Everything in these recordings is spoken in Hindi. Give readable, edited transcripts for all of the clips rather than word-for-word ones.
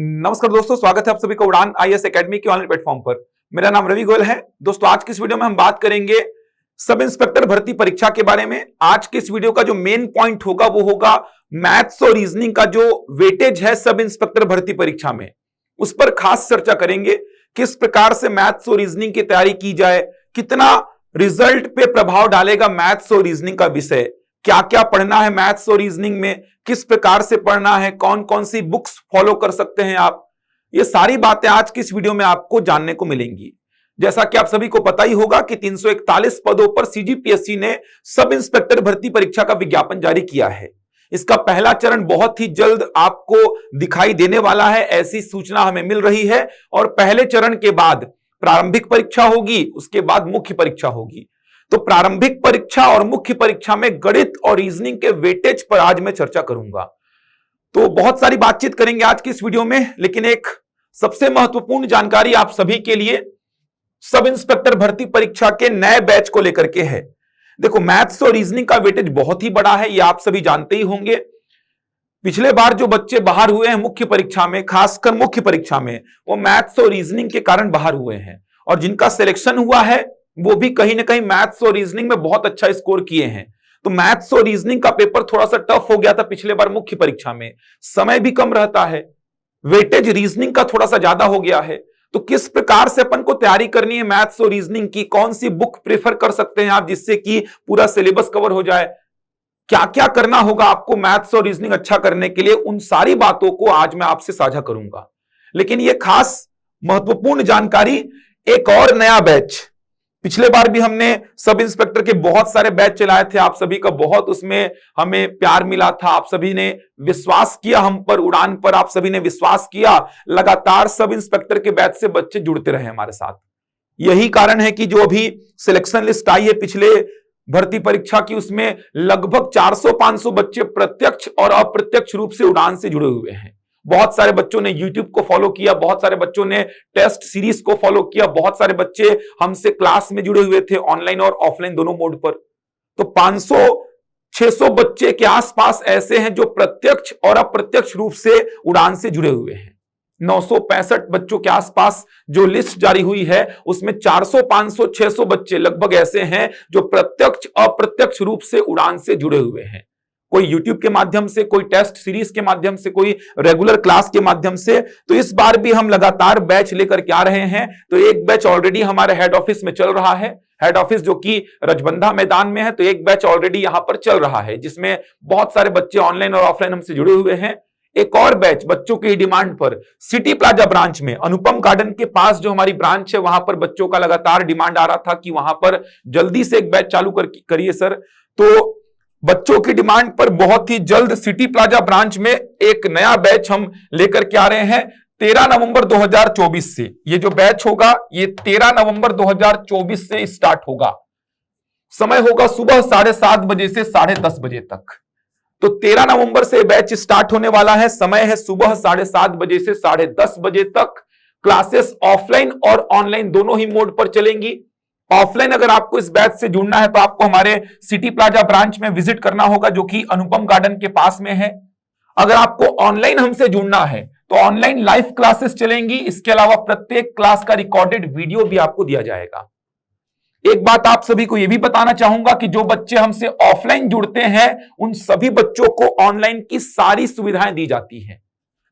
नमस्कार दोस्तों, स्वागत है आप सभी का उड़ान आईएएस एकेडमी के ऑनलाइन प्लेटफॉर्म पर। मेरा नाम रवि गोयल है। दोस्तों, आज की इस वीडियो में हम बात करेंगे सब इंस्पेक्टर भर्ती परीक्षा के बारे में। आज के इस वीडियो का जो मेन पॉइंट होगा वो होगा मैथ्स और रीजनिंग का जो वेटेज है सब इंस्पेक्टर भर्ती परीक्षा में, उस पर खास चर्चा करेंगे। किस प्रकार से मैथ्स और रीजनिंग की तैयारी की जाए, कितना रिजल्ट पे प्रभाव डालेगा मैथ्स और रीजनिंग का विषय, क्या क्या पढ़ना है मैथ्स और रीजनिंग में, किस प्रकार से पढ़ना है, कौन कौन सी बुक्स फॉलो कर सकते हैं आप, ये सारी बातें आज की इस वीडियो में आपको जानने को मिलेंगी। जैसा कि आप सभी को पता ही होगा कि 341 पदों पर सीजीपीएससी ने सब इंस्पेक्टर भर्ती परीक्षा का विज्ञापन जारी किया है। इसका पहला चरण बहुत ही जल्द आपको दिखाई देने वाला है, ऐसी सूचना हमें मिल रही है। और पहले चरण के बाद प्रारंभिक परीक्षा होगी, उसके बाद मुख्य परीक्षा होगी। तो प्रारंभिक परीक्षा और मुख्य परीक्षा में गणित और रीजनिंग के वेटेज पर आज मैं चर्चा करूंगा। तो बहुत सारी बातचीत करेंगे आज की इस वीडियो में, लेकिन एक सबसे महत्वपूर्ण जानकारी आप सभी के लिए सब इंस्पेक्टर भर्ती परीक्षा के नए बैच को लेकर के है। देखो, मैथ्स और रीजनिंग का वेटेज बहुत ही बड़ा है, ये आप सभी जानते ही होंगे। पिछले बार जो बच्चे बाहर हुए हैं मुख्य परीक्षा में, खासकर मुख्य परीक्षा में, वो मैथ्स और रीजनिंग के कारण बाहर हुए हैं। और जिनका सिलेक्शन हुआ है वो भी कहीं ना कहीं मैथ्स और रीजनिंग में बहुत अच्छा स्कोर किए हैं। तो मैथ्स और रीजनिंग का पेपर थोड़ा सा टफ हो गया था पिछले बार मुख्य परीक्षा में, समय भी कम रहता है, वेटेज रीजनिंग का थोड़ा सा ज्यादा हो गया है। तो किस प्रकार से अपन को तैयारी करनी है मैथ्स और रीजनिंग की, कौन सी बुक प्रेफर कर सकते हैं आप जिससे कि पूरा सिलेबस कवर हो जाए, क्या क्या करना होगा आपको मैथ्स और रीजनिंग अच्छा करने के लिए, उन सारी बातों को आज मैं आपसे साझा करूंगा। लेकिन यह खास महत्वपूर्ण जानकारी, एक और नया बैच, पिछले बार भी हमने सब इंस्पेक्टर के बहुत सारे बैच चलाए थे, आप सभी का बहुत उसमें हमें प्यार मिला था, आप सभी ने विश्वास किया हम पर, उड़ान पर आप सभी ने विश्वास किया। लगातार सब इंस्पेक्टर के बैच से बच्चे जुड़ते रहे हमारे साथ। यही कारण है कि जो अभी सिलेक्शन लिस्ट आई है पिछले भर्ती परीक्षा की, उसमें लगभग 400-500 बच्चे प्रत्यक्ष और अप्रत्यक्ष रूप से उड़ान से जुड़े हुए हैं। बहुत सारे बच्चों ने YouTube को फॉलो किया, बहुत सारे बच्चों ने टेस्ट सीरीज को फॉलो किया, बहुत सारे बच्चे हमसे क्लास में जुड़े हुए थे, ऑनलाइन और ऑफलाइन दोनों मोड पर। तो 500-600 बच्चे के आसपास ऐसे हैं जो प्रत्यक्ष और अप्रत्यक्ष रूप से उड़ान से जुड़े हुए हैं। 965 बच्चों के आसपास जो लिस्ट जारी हुई है, उसमें 400, 500, 600 बच्चे लगभग ऐसे हैं जो प्रत्यक्ष अप्रत्यक्ष रूप से उड़ान से जुड़े हुए हैं। कोई YouTube के माध्यम से, कोई टेस्ट सीरीज के माध्यम से, कोई रेगुलर क्लास के माध्यम से। तो इस बार भी हम लगातार बैच लेकर के आ रहे हैं। तो एक बैच ऑलरेडी हमारे हेड ऑफिस में चल रहा है, हेड ऑफिस जो कि रजबंधा मैदान में है। तो एक बैच ऑलरेडी यहां पर चल रहा है जिसमें बहुत सारे बच्चे ऑनलाइन और ऑफलाइन हमसे जुड़े हुए हैं। एक और बैच बच्चों की डिमांड पर सिटी प्लाजा ब्रांच में, अनुपम गार्डन के पास जो हमारी ब्रांच है, वहां पर बच्चों का लगातार डिमांड आ रहा था कि वहां पर जल्दी से एक बैच चालू करिए सर। तो बच्चों की डिमांड पर बहुत ही जल्द सिटी प्लाजा ब्रांच में एक नया बैच हम लेकर के आ रहे हैं 13 नवंबर 2024 से। ये जो बैच होगा ये 13 नवंबर 2024 से स्टार्ट होगा। समय होगा सुबह 7:30 बजे से 10:30 बजे तक। तो 13 नवंबर से बैच स्टार्ट होने वाला है। समय है सुबह 7:30 बजे से 10:30 बजे तक। क्लासेस ऑफलाइन और ऑनलाइन दोनों ही मोड पर चलेंगी। ऑफलाइन अगर आपको इस बैच से जुड़ना है तो आपको हमारे सिटी प्लाजा ब्रांच में विजिट करना होगा जो कि अनुपम गार्डन के पास में है। अगर आपको ऑनलाइन हमसे जुड़ना है तो ऑनलाइन लाइव क्लासेस चलेंगी। इसके अलावा प्रत्येक क्लास का रिकॉर्डेड वीडियो भी आपको दिया जाएगा। एक बात आप सभी को यह भी बताना चाहूंगा कि जो बच्चे हमसे ऑफलाइन जुड़ते हैं उन सभी बच्चों को ऑनलाइन की सारी सुविधाएं दी जाती हैं।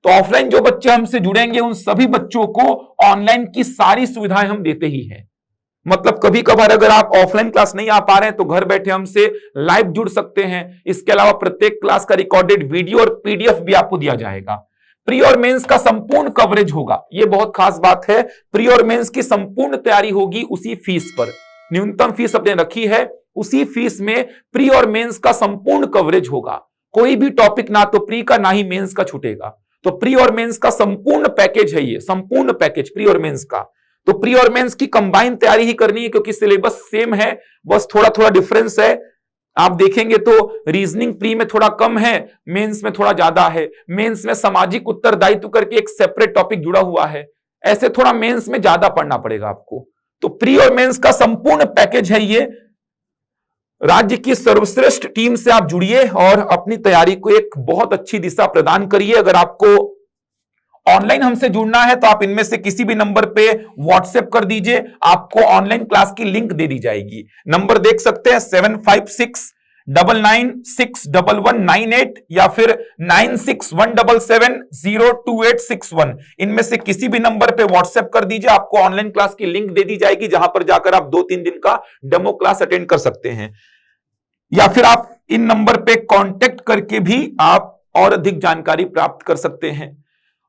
तो ऑफलाइन जो बच्चे हमसे जुड़ेंगे उन सभी बच्चों को ऑनलाइन की सारी सुविधाएं हम देते ही हैं। मतलब कभी कभार अगर आप ऑफलाइन क्लास नहीं आ पा रहे हैं तो घर बैठे हमसे लाइव जुड़ सकते हैं। इसके अलावा प्रत्येक क्लास का रिकॉर्डेड वीडियो और पीडीएफ भी आपको दिया जाएगा। प्री और मेंस का संपूर्ण कवरेज होगा, यह बहुत खास बात है। प्री और मेंस की संपूर्ण तैयारी होगी उसी फीस पर। न्यूनतम फीस अपने रखी है, उसी फीस में प्री और मेंस का संपूर्ण कवरेज होगा। कोई भी टॉपिक ना तो प्री का ना ही मेंस का छूटेगा। तो प्री और मेंस का संपूर्ण पैकेज है ये, संपूर्ण पैकेज प्री और मेंस का। तो प्री और मेंस की कंबाइन तैयारी ही करनी है क्योंकि सिलेबस सेम है, बस थोड़ा थोड़ा डिफरेंस है। आप देखेंगे तो रीजनिंग प्री में थोड़ा कम है, मेंस में थोड़ा ज्यादा है। मेंस में सामाजिक उत्तरदायित्व करके एक सेपरेट टॉपिक जुड़ा हुआ है, ऐसे थोड़ा मेंस में ज्यादा पढ़ना पड़ेगा आपको। तो प्री और मेंस का संपूर्ण पैकेज है ये। राज्य की सर्वश्रेष्ठ टीम से आप जुड़िए और अपनी तैयारी को एक बहुत अच्छी दिशा प्रदान करिए। अगर आपको ऑनलाइन हमसे जुड़ना है तो आप इनमें से किसी भी नंबर पे व्हाट्सएप कर दीजिए, आपको ऑनलाइन क्लास की लिंक दे दी जाएगी। नंबर देख सकते हैं 7569961198 या फिर 9617702861। इनमें से किसी भी नंबर पे व्हाट्सएप कर दीजिए, आपको ऑनलाइन क्लास की लिंक दे दी जाएगी, जहां पर जाकर आप 2-3 दिन का डेमो क्लास अटेंड कर सकते हैं। या फिर आप इन नंबर पे कांटेक्ट करके भी आप और अधिक जानकारी प्राप्त कर सकते हैं।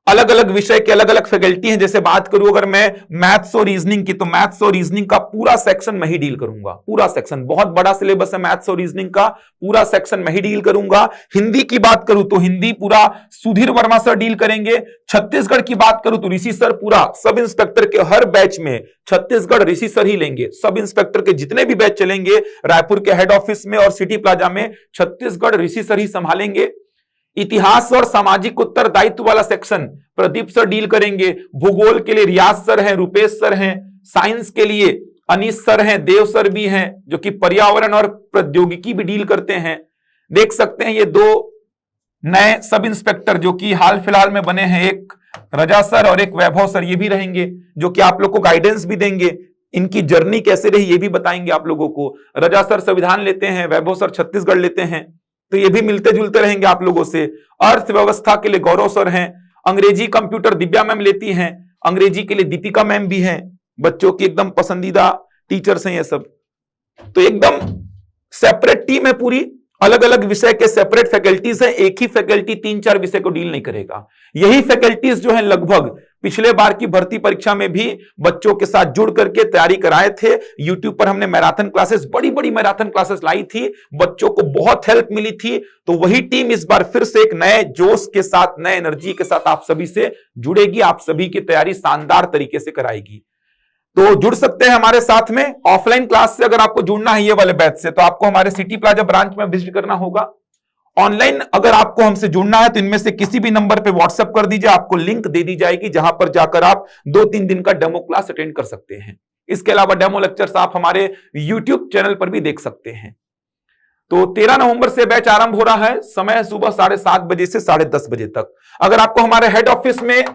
अलग अलग विषय के अलग अलग फैकल्टी हैं। जैसे बात करूं अगर मैं मैथ्स और रीजनिंग की, तो मैथ्स और रीजनिंग का पूरा सेक्शन मैं ही डील करूंगा। पूरा सेक्शन, बहुत बड़ा सिलेबस है मैथ्स और रीजनिंग का, पूरा सेक्शन मैं ही डील करूंगा। हिंदी की बात करूं तो हिंदी पूरा सुधीर वर्मा सर डील करेंगे। छत्तीसगढ़ की बात करूं तो ऋषि सर पूरा सब इंस्पेक्टर के हर बैच में छत्तीसगढ़ ऋषि सर ही लेंगे। सब इंस्पेक्टर के जितने भी बैच चलेंगे रायपुर के हेड ऑफिस में और सिटी प्लाजा में छत्तीसगढ़ ऋषि सर ही संभालेंगे। इतिहास और सामाजिक उत्तरदायित्व वाला सेक्शन प्रदीप सर डील करेंगे। भूगोल के लिए रियाज सर हैं, रुपेश सर हैं। साइंस के लिए अनीश सर हैं, देव सर भी हैं, जो कि पर्यावरण और प्रौद्योगिकी भी डील करते हैं। देख सकते हैं ये 2 नए सब इंस्पेक्टर जो कि हाल फिलहाल में बने हैं, एक रजा सर और एक वैभव सर, ये भी रहेंगे जो कि आप लोग को गाइडेंस भी देंगे। इनकी जर्नी कैसे रही ये भी बताएंगे आप लोगों को। रजा सर संविधान लेते हैं, वैभव सर छत्तीसगढ़ लेते हैं, तो ये भी मिलते जुलते रहेंगे आप लोगों से। अर्थव्यवस्था के लिए गौरव सर हैं। अंग्रेजी कंप्यूटर दिव्या मैम लेती हैं। अंग्रेजी के लिए दीपिका मैम भी हैं। बच्चों की एकदम पसंदीदा टीचर्स हैं ये सब। तो एकदम सेपरेट टीम है पूरी, अलग अलग विषय के सेपरेट फैकल्टीज हैं। एक ही फैकल्टी 3-4 विषय को डील नहीं करेगा। यही फैकल्टीज जो है लगभग पिछले बार की भर्ती परीक्षा में भी बच्चों के साथ जुड़ करके तैयारी कराए थे। यूट्यूब पर हमने मैराथन क्लासेस, बड़ी बड़ी मैराथन क्लासेस लाई थी, बच्चों को बहुत हेल्प मिली थी। तो वही टीम इस बार फिर से एक नए जोश के साथ, नए एनर्जी के साथ आप सभी से जुड़ेगी, आप सभी की तैयारी शानदार तरीके से कराएगी। तो जुड़ सकते हैं हमारे साथ में। ऑफलाइन क्लास से अगर आपको जुड़ना है ये वाले बैच से, तो आपको हमारे सिटी प्लाजा ब्रांच में विजिट करना होगा। ऑनलाइन अगर आपको हमसे जुड़ना है तो इनमें से किसी भी नंबर पे व्हाट्सएप कर दीजिए, आपको लिंक दे दी जाएगी, जहां पर जाकर आप 2-3 दिन का डेमो क्लास अटेंड कर सकते हैं। इसके अलावा डेमो लेक्चर्स आप हमारे यूट्यूब चैनल पर भी देख सकते हैं। तो 13 नवंबर से बैच आरंभ हो रहा है। समय सुबह 7:30 बजे से 10:30 बजे तक। अगर आपको हमारे हेड ऑफिस में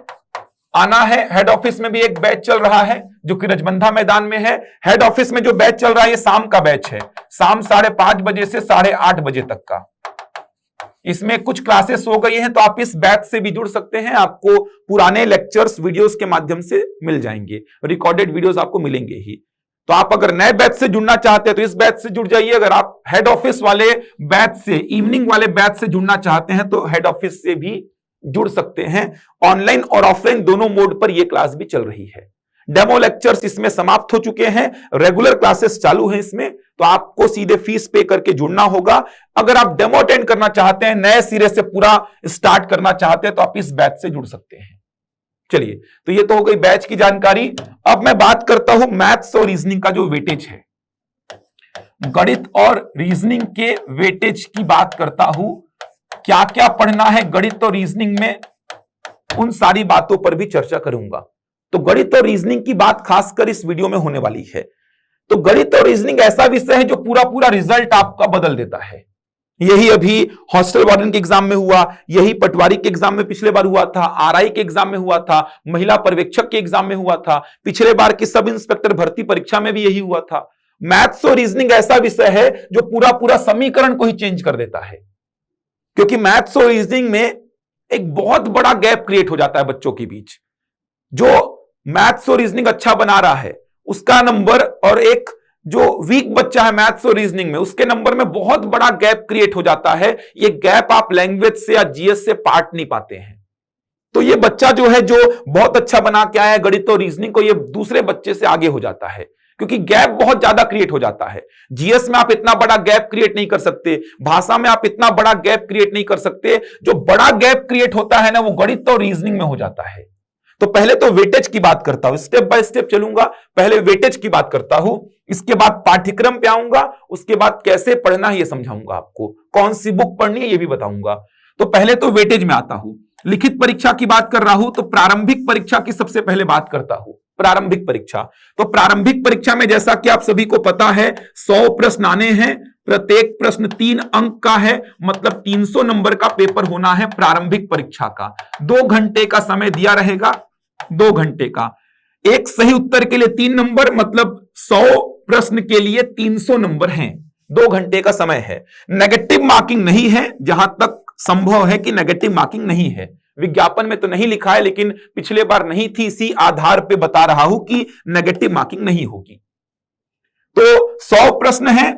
आना है, हेड ऑफिस में भी एक बैच चल रहा है जो कि रजबंधा मैदान में है। हेड ऑफिस में जो बैच चल रहा है ये शाम का बैच है, शाम 5:30 बजे से 8:30 बजे तक का। इसमें कुछ क्लासेस हो गई हैं, तो आप इस बैच से भी जुड़ सकते हैं। आपको पुराने लेक्चर्स वीडियोस के माध्यम से मिल जाएंगे, रिकॉर्डेड वीडियोस आपको मिलेंगे ही। तो आप अगर नए बैच से जुड़ना चाहते हैं तो इस बैच से जुड़ जाइए। अगर आप हेड ऑफिस वाले बैच से, इवनिंग वाले बैच से जुड़ना चाहते हैं तो हेड ऑफिस से भी जुड़ सकते हैं। ऑनलाइन और ऑफलाइन दोनों मोड पर यह क्लास भी चल रही है। डेमो लेक्चर्स इसमें समाप्त हो चुके हैं, रेगुलर क्लासेस चालू हैं इसमें, तो आपको सीधे फीस पे करके जुड़ना होगा। अगर आप डेमो अटेंड करना चाहते हैं, नए सिरे से पूरा स्टार्ट करना चाहते हैं, तो आप इस बैच से जुड़ सकते हैं। चलिए, तो ये तो हो गई बैच की जानकारी। अब मैं बात करता हूं मैथ्स और रीजनिंग का जो वेटेज है, गणित और रीजनिंग के वेटेज की बात करता हूं। क्या क्या पढ़ना है गणित और रीजनिंग में, उन सारी बातों पर भी चर्चा करूंगा। तो गणित और रीजनिंग की बात खासकर इस वीडियो में होने वाली है। तो गणित और रीजनिंग ऐसा विषय है जो पूरा पूरा रिजल्ट आपका बदल देता है। यही अभी हॉस्टल वार्डन के एग्जाम में हुआ, यही पटवारी के एग्जाम में पिछले बार हुआ था, आरआई के एग्जाम में हुआ था, महिला पर्यवेक्षक के एग्जाम में हुआ था, पिछले बार की सब इंस्पेक्टर भर्ती परीक्षा में भी यही हुआ था। मैथ्स और रीजनिंग ऐसा विषय है जो पूरा पूरा समीकरण को ही चेंज कर देता है, क्योंकि मैथ्स और रीजनिंग में एक बहुत बड़ा गैप क्रिएट हो जाता है बच्चों के बीच। जो मैथ्स और रीजनिंग अच्छा बना रहा है उसका नंबर, और एक जो वीक बच्चा है मैथ्स और रीजनिंग में उसके नंबर में बहुत बड़ा गैप क्रिएट हो जाता है। ये गैप आप लैंग्वेज से या जीएस से पाट नहीं पाते हैं। तो ये बच्चा जो है, जो बहुत अच्छा बना के आया है गणित और रीजनिंग को, ये दूसरे बच्चे से आगे हो जाता है, क्योंकि गैप बहुत ज्यादा क्रिएट हो जाता है। जीएस में आप इतना बड़ा गैप क्रिएट नहीं कर सकते, भाषा में आप इतना बड़ा गैप क्रिएट नहीं कर सकते। जो बड़ा गैप क्रिएट होता है ना, वो गणित और रीजनिंग में हो जाता है। तो पहले तो वेटेज की बात करता हूं, स्टेप बाय स्टेप चलूंगा। पहले वेटेज की बात करता हूं, इसके बाद पाठ्यक्रम पे आऊंगा, उसके बाद कैसे पढ़ना है ये समझाऊंगा आपको, कौन सी बुक पढ़नी है ये भी बताऊंगा। तो पहले तो वेटेज में आता हूं। लिखित परीक्षा की बात कर रहा हूं तो प्रारंभिक परीक्षा की सबसे पहले बात करता हूं। प्रारंभिक परीक्षा, तो प्रारंभिक परीक्षा में जैसा कि आप सभी को पता है 100 प्रश्न आने हैं, प्रत्येक प्रश्न 3 अंक का है, मतलब 300 नंबर का पेपर होना है प्रारंभिक परीक्षा का। 2 घंटे का समय दिया रहेगा, 2 घंटे का। एक सही उत्तर के लिए 3 नंबर, मतलब 100 प्रश्न के लिए 300 नंबर हैं। 2 घंटे का समय है। नेगेटिव मार्किंग नहीं है, जहां तक संभव है कि नेगेटिव मार्किंग नहीं है। विज्ञापन में तो नहीं लिखा है, लेकिन पिछले बार नहीं थी, इसी आधार पे बता रहा हूं कि नेगेटिव मार्किंग नहीं होगी। तो 100 प्रश्न है।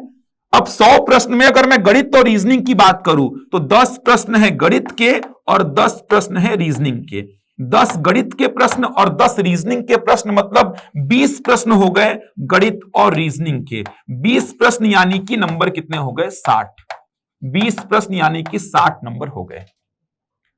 अब 100 प्रश्न में अगर मैं गणित और रीजनिंग की बात करूं तो 10 प्रश्न है गणित के और 10 प्रश्न है रीजनिंग के। 10 गणित के प्रश्न और 10 रीजनिंग के प्रश्न, मतलब 20 प्रश्न हो गए गणित और रीजनिंग के। 20 प्रश्न यानी कि नंबर कितने हो गए? 60। 20 प्रश्न यानी कि 60 नंबर हो गए।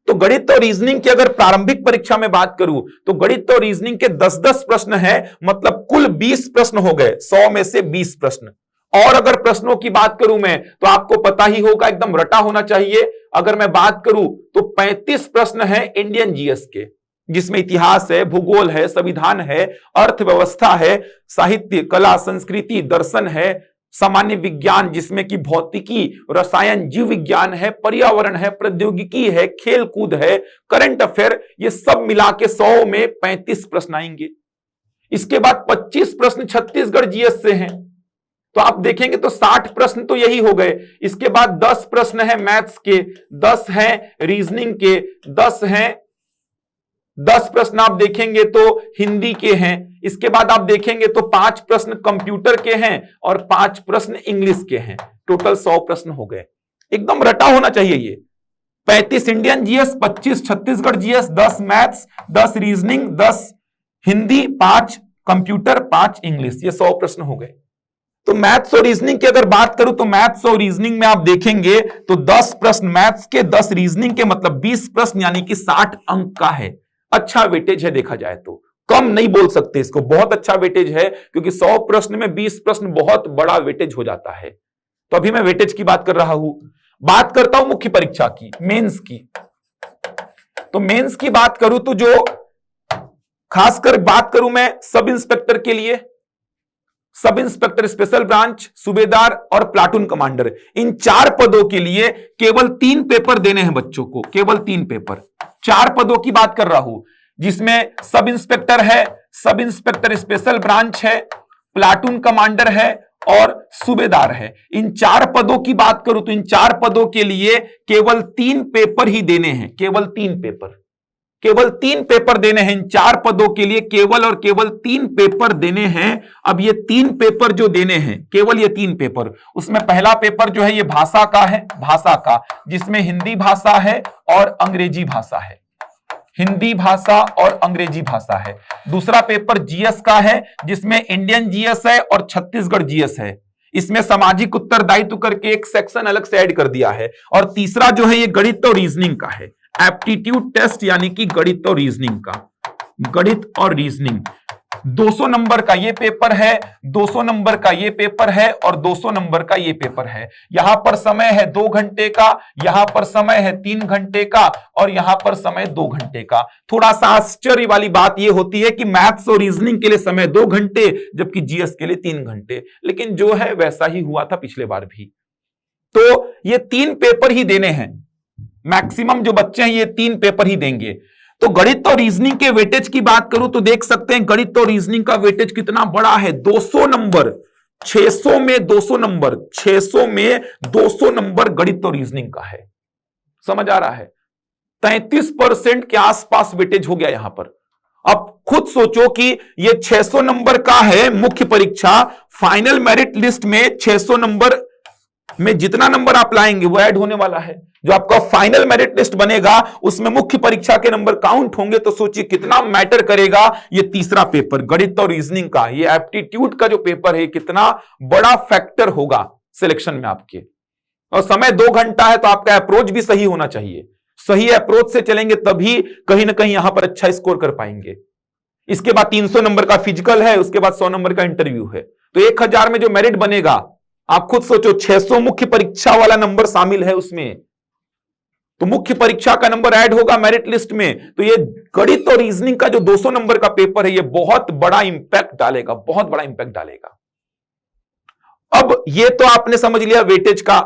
तो गणित और रीजनिंग की अगर प्रारंभिक परीक्षा में बात करूं तो गणित और रीजनिंग के 10-10 प्रश्न है, मतलब कुल 20 प्रश्न हो गए। 100 में से 20 प्रश्न। और अगर प्रश्नों की बात करूं मैं, तो आपको पता ही होगा, एकदम रटा होना चाहिए। अगर मैं बात करूं तो 35 प्रश्न है इंडियन जीएस के, जिसमें इतिहास है, भूगोल है, संविधान है, अर्थव्यवस्था है, साहित्य, कला, संस्कृति, दर्शन है, सामान्य विज्ञान जिसमें कि भौतिकी, रसायन, जीव विज्ञान है, पर्यावरण है, प्रौद्योगिकी है, खेल कूद है, करंट अफेयर, ये सब मिला के 100 में 35 प्रश्न आएंगे। इसके बाद 25 प्रश्न छत्तीसगढ़ जीएस से हैं, तो आप देखेंगे तो 60 प्रश्न तो यही हो गए। इसके बाद 10 प्रश्न है मैथ्स के, 10 है रीजनिंग के, 10 प्रश्न आप देखेंगे तो हिंदी के हैं। इसके बाद आप देखेंगे तो 5 प्रश्न कंप्यूटर के हैं और 5 प्रश्न इंग्लिश के हैं। टोटल 100 प्रश्न हो गए। एकदम रटा होना चाहिए ये। 35 Indian GS, 25 Chhattisgarh GS, 10 maths, 10 reasoning, 10 Hindi, 5 computer, 5 English, ये 100 प्रश्न हो गए। तो मैथ्स और रीजनिंग की अगर बात करूं तो मैथ्स और रीजनिंग में आप देखेंगे तो 10 प्रश्न मैथ्स के, 10 रीजनिंग के, मतलब 20 प्रश्न यानी कि 60 अंक का है। अच्छा वेटेज है देखा जाए तो, कम नहीं बोल सकते इसको, बहुत अच्छा वेटेज है, क्योंकि 100 प्रश्न में 20 प्रश्न बहुत बड़ा वेटेज हो जाता है। तो अभी मैं वेटेज की बात कर रहा हूं। बात करता हूं मुख्य परीक्षा की, मेंस की। तो मेंस की बात करूं तो जो खासकर बात करूं मैं सब इंस्पेक्टर के लिए, सब इंस्पेक्टर स्पेशल ब्रांच, सूबेदार और प्लाटून कमांडर, इन 4 पदों के लिए केवल 3 पेपर देने हैं बच्चों को, केवल 3 पेपर। 4 पदों की बात कर रहा हूं, जिसमें सब इंस्पेक्टर है, सब इंस्पेक्टर स्पेशल ब्रांच है, प्लाटून कमांडर है और सूबेदार है। इन 4 पदों की बात करूं तो इन 4 पदों के लिए केवल 3 पेपर ही देने हैं, केवल 3 पेपर, केवल 3 पेपर देने हैं। इन 4 पदों के लिए केवल और केवल 3 पेपर देने हैं। अब ये 3 पेपर जो देने हैं, केवल ये 3 पेपर, उसमें पहला पेपर जो है ये भाषा का है, भाषा का, जिसमें हिंदी भाषा है और अंग्रेजी भाषा है, हिंदी भाषा और अंग्रेजी भाषा है। दूसरा पेपर जीएस का है, जिसमें इंडियन जीएस है और छत्तीसगढ़ जीएस है। इसमें सामाजिक उत्तरदायित्व करके एक सेक्शन अलग से ऐड कर दिया है। और तीसरा जो है ये गणित और रीजनिंग का है, एप्टीट्यूड टेस्ट, यानी कि गणित और रीजनिंग का, गणित और रीजनिंग 200 नंबर का ये पेपर है, 200 नंबर का ये पेपर है और 200 नंबर का ये पेपर है। यहां पर समय है 2 घंटे का, यहां पर समय है 3 घंटे का और यहां पर समय 2 घंटे का। थोड़ा सा आश्चर्य वाली बात यह होती है कि मैथ्स और रीजनिंग के लिए समय 2 घंटे, जबकि जीएस के लिए 3 घंटे, लेकिन जो है वैसा ही हुआ था पिछले बार भी। तो ये 3 पेपर ही देने हैं, मैक्सिमम जो बच्चे हैं ये 3 पेपर ही देंगे। तो गणित और रीजनिंग के वेटेज की बात करूं तो देख सकते हैं गणित और रीजनिंग का वेटेज कितना बड़ा है, 200 नंबर, 600 में 200 नंबर, 600 में 200 नंबर गणित और रीजनिंग का है। समझ आ रहा है? 33% के आसपास वेटेज हो गया यहां पर। अब खुद सोचो कि ये 600 नंबर का है मुख्य परीक्षा, फाइनल मेरिट लिस्ट में 600 नंबर में जितना नंबर आप लाएंगे वो ऐड होने वाला है। जो आपका फाइनल मेरिट लिस्ट बनेगा उसमें मुख्य परीक्षा के नंबर काउंट होंगे। तो सोचिए कितना मैटर करेगा ये तीसरा पेपर गणित और रीजनिंग का, ये एप्टीट्यूड का जो पेपर है, कितना बड़ा फैक्टर होगा सिलेक्शन में आपके। और समय 2 घंटा है तो आपका अप्रोच भी सही होना चाहिए। सही अप्रोच से चलेंगे तभी कहीं ना कहीं यहां पर अच्छा स्कोर कर पाएंगे। इसके बाद 300 नंबर का फिजिकल है, उसके बाद 100 नंबर का इंटरव्यू है। तो 1000 में जो मेरिट बनेगा, आप खुद सोचो 600 मुख्य परीक्षा वाला नंबर शामिल है उसमें, तो मुख्य परीक्षा का नंबर ऐड होगा मेरिट लिस्ट में। तो ये गणित और रीजनिंग का जो 200 नंबर का पेपर है, ये बहुत बड़ा इंपैक्ट डालेगा, बहुत बड़ा इंपैक्ट डालेगा। अब ये तो आपने समझ लिया वेटेज का।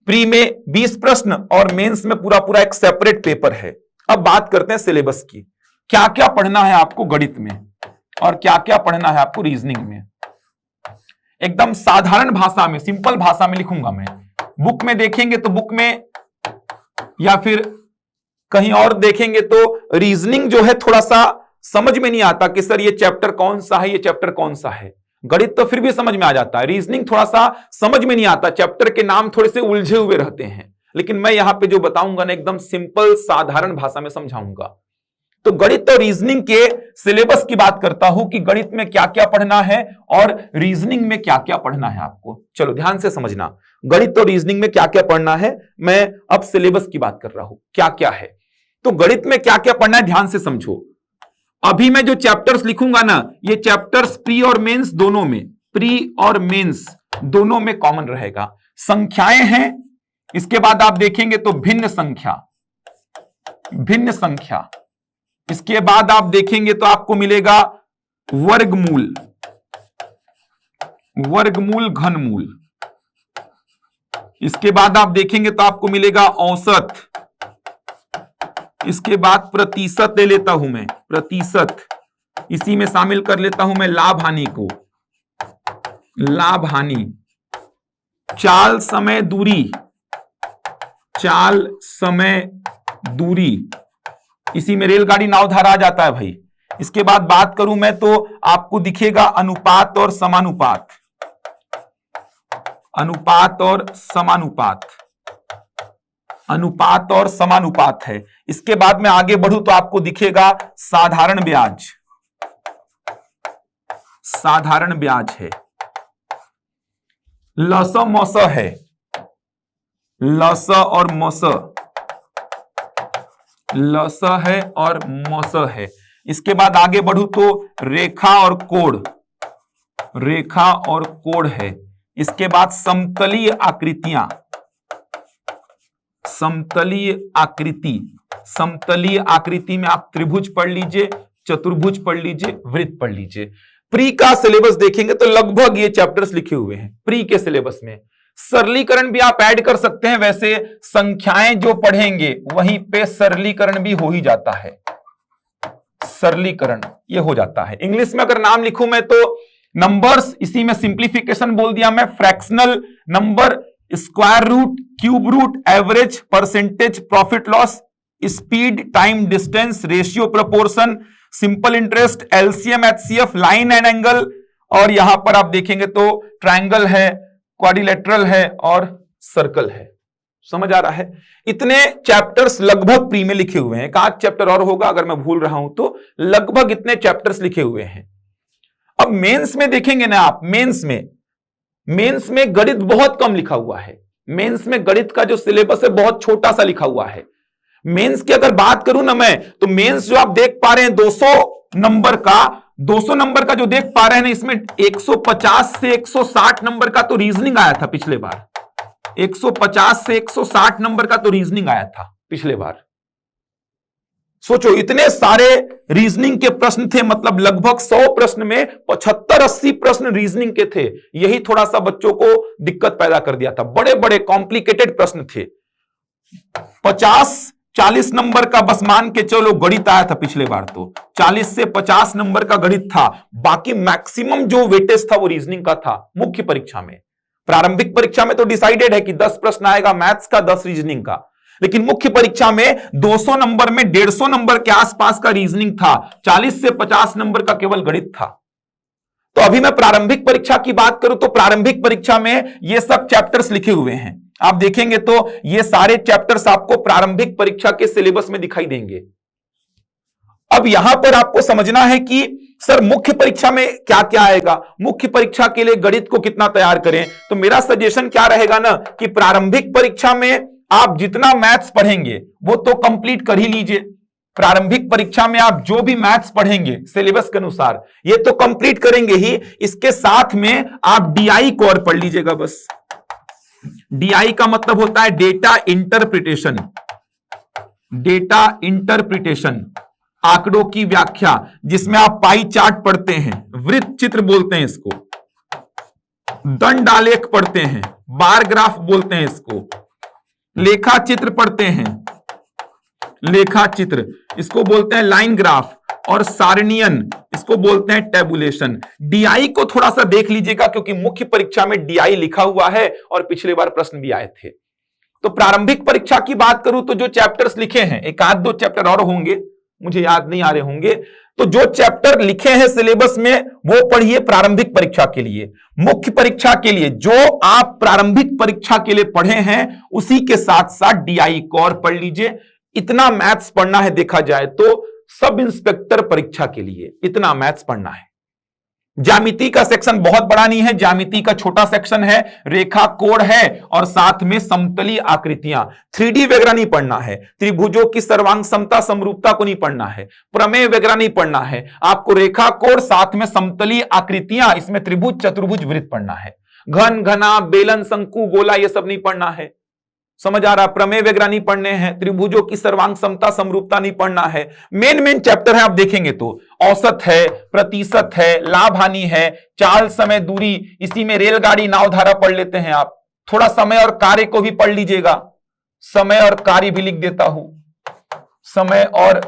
प्री में 20 प्रश्न और मेंस में पूरा पूरा एक सेपरेट पेपर है। अब बात करते हैं सिलेबस की। क्या क्या पढ़ना है आपको गणित में और क्या क्या पढ़ना है आपको रीजनिंग में। एकदम साधारण भाषा में, सिंपल भाषा में लिखूंगा मैं। बुक में देखेंगे तो बुक में या फिर कहीं और देखेंगे तो रीजनिंग जो है थोड़ा सा समझ में नहीं आता कि सर ये चैप्टर कौन सा है, ये चैप्टर कौन सा है। गणित तो फिर भी समझ में आ जाता है, रीजनिंग थोड़ा सा समझ में नहीं आता, चैप्टर के नाम थोड़े से उलझे हुए रहते हैं। लेकिन मैं यहां पे जो बताऊंगा ना एकदम सिंपल साधारण भाषा में समझाऊंगा। तो गणित और रीजनिंग के सिलेबस की बात करता हूं कि गणित में क्या क्या पढ़ना है और रीजनिंग में क्या क्या पढ़ना है आपको। चलो ध्यान से समझना, गणित और रीजनिंग में क्या क्या पढ़ना है, मैं अब सिलेबस की बात कर रहा हूं क्या क्या है। तो गणित में क्या क्या पढ़ना है ध्यान से समझो। अभी मैं जो चैप्टर्स लिखूंगा ना, ये चैप्टर्स प्री और मेंस दोनों में, प्री और मेंस दोनों में कॉमन रहेगा। संख्याएं हैं, इसके बाद आप देखेंगे तो भिन्न संख्या, भिन्न संख्या। इसके बाद आप देखेंगे तो आपको मिलेगा वर्गमूल, वर्गमूल, घनमूल। इसके बाद आप देखेंगे तो आपको मिलेगा औसत। इसके बाद प्रतिशत ले लेता हूं मैं, प्रतिशत। इसी में शामिल कर लेता हूं मैं लाभ हानि को, लाभ हानि। चाल समय दूरी, चाल समय दूरी, इसी में रेलगाड़ी नावधारा आ जाता है भाई। इसके बाद बात करूं मैं तो आपको दिखेगा अनुपात और समानुपात, अनुपात और समानुपात, अनुपात और समानुपात है। इसके बाद मैं आगे बढ़ूं तो आपको दिखेगा साधारण ब्याज, साधारण ब्याज है। लस मस है, लस और मस, लस है और मस है। इसके बाद आगे बढ़ू तो रेखा और कोण, रेखा और कोण है। इसके बाद समतलीय आकृतियां, समतलीय आकृति, समतलीय आकृति में आप त्रिभुज पढ़ लीजिए, चतुर्भुज पढ़ लीजिए, वृत्त पढ़ लीजिए। प्री का सिलेबस देखेंगे तो लगभग ये चैप्टर्स लिखे हुए हैं प्री के सिलेबस में। सरलीकरण भी आप ऐड कर सकते हैं, वैसे संख्याएं जो पढ़ेंगे वहीं पे सरलीकरण भी हो ही जाता है, सरलीकरण ये हो जाता है। इंग्लिश में अगर नाम लिखूं मैं तो नंबर्स, इसी में सिंप्लीफिकेशन बोल दिया मैं, fractional number, square root, cube root, average, percentage, profit loss, speed, time, distance, ratio, proportion, simple interest, LCM, HCF, line and angle, और यहां पर आप देखेंगे तो ट्रायंगल है, क्वाड्रिलेटरल है और सर्कल है। समझ आ रहा है? इतने चैप्टर्स लगभग प्री में लिखे हुए हैं। एक आध चैप्टर और होगा अगर मैं भूल रहा हूं तो, लगभग इतने चैप्टर्स लिखे हुए हैं। अब मेंस में देखेंगे ना आप, मेंस में गणित बहुत कम लिखा हुआ है। मेंस में गणित का जो सिलेबस है बहुत छोटा सा लिखा हुआ है। मेंस की अगर बात करूं ना मैं, तो मेंस जो आप देख पा रहे हैं 200 नंबर का, 200 नंबर का जो देख पा रहे हैं ना, इसमें 150 से 160 नंबर का तो रीजनिंग आया था पिछले बार। 150 से 160 नंबर का तो रीजनिंग आया था पिछले बार। सोचो इतने सारे रीजनिंग के प्रश्न थे, मतलब लगभग 100 प्रश्न में 75-80 प्रश्न रीजनिंग के थे। यही थोड़ा सा बच्चों को दिक्कत पैदा कर दिया था। बड़े बड़े कॉम्प्लिकेटेड प्रश्न थे। 50-40 नंबर का बस मान के चलो गणित आया था पिछले बार, तो 40 से 50 नंबर का गणित था। बाकी मैक्सिमम जो वेटेज था वो रीजनिंग का था मुख्य परीक्षा में। प्रारंभिक परीक्षा में तो डिसाइडेड है कि 10 प्रश्न आएगा मैथ्स का, 10 रीजनिंग का, लेकिन मुख्य परीक्षा में 200 नंबर में 150 नंबर के आसपास का रीजनिंग था, 40 से 50 नंबर का केवल गणित था। तो अभी मैं प्रारंभिक परीक्षा की बात करूं तो प्रारंभिक परीक्षा में ये सब चैप्टर्स लिखे हुए हैं। आप देखेंगे तो ये सारे चैप्टर्स आपको प्रारंभिक परीक्षा के सिलेबस में दिखाई देंगे। अब यहां पर आपको समझना है कि सर मुख्य परीक्षा में क्या क्या आएगा, मुख्य परीक्षा के लिए गणित को कितना तैयार करें। तो मेरा सजेशन क्या रहेगा ना कि प्रारंभिक परीक्षा में आप जितना मैथ्स पढ़ेंगे वो तो कंप्लीट कर ही लीजिए। प्रारंभिक परीक्षा में आप जो भी मैथ्स पढ़ेंगे सिलेबस के अनुसार ये तो कंप्लीट करेंगे ही, इसके साथ में आप डीआई को और पढ़ लीजिएगा बस। डीआई का मतलब होता है डेटा इंटरप्रिटेशन, डेटा इंटरप्रिटेशन, आंकड़ों की व्याख्या, जिसमें आप पाई चार्ट पढ़ते हैं, वृत्त चित्र बोलते हैं इसको। दंड आलेख पढ़ते हैं, बार ग्राफ बोलते हैं इसको, लेखा चित्र पढ़ते हैं, लेखा चित्र इसको बोलते हैं लाइन ग्राफ, और सारणियन इसको बोलते हैं टेबुलेशन। डीआई को थोड़ा सा देख लीजिएगा क्योंकि मुख्य परीक्षा में डीआई लिखा हुआ है और पिछले बार प्रश्न भी आए थे। तो प्रारंभिक परीक्षा की बात करूं तो जो चैप्टर्स लिखे हैं, एक आध दो चैप्टर और होंगे, मुझे याद नहीं आ रहे होंगे, तो जो चैप्टर लिखे हैं सिलेबस में वो पढ़िए प्रारंभिक परीक्षा के लिए। मुख्य परीक्षा के लिए जो आप प्रारंभिक परीक्षा के लिए पढ़े हैं उसी के साथ साथ डीआई को और पढ़ लीजिए। इतना मैथ्स पढ़ना है, देखा जाए तो सब इंस्पेक्टर परीक्षा के लिए इतना मैथ्स पढ़ना है। ज्यामिति का सेक्शन बहुत बड़ा नहीं है, ज्यामिति का छोटा सेक्शन है, रेखा कोण है और साथ में समतली आकृतियां, 3D वगैरह नहीं पढ़ना है, त्रिभुजों की सर्वांग समता समरूपता को नहीं पढ़ना है, प्रमेय वगैरह नहीं पढ़ना है, आपको रेखा कोण साथ में समतली आकृतियां, इसमें त्रिभुज चतुर्भुज वृत्त पढ़ना है। घन घना बेलन शंकु गोला ये सब नहीं पढ़ना है, समझ आ रहा? प्रमेय वगैरह नहीं पढ़ने हैं, त्रिभुजों की सर्वांग समता समरूपता नहीं पढ़ना है। मेन चैप्टर है, आप देखेंगे तो औसत है, प्रतिशत है, लाभ हानि है, चाल समय दूरी, इसी में रेलगाड़ी नाव धारा पढ़ लेते हैं आप। थोड़ा समय और कार्य को भी पढ़ लीजिएगा, समय और कार्य भी लिख देता हूं, समय और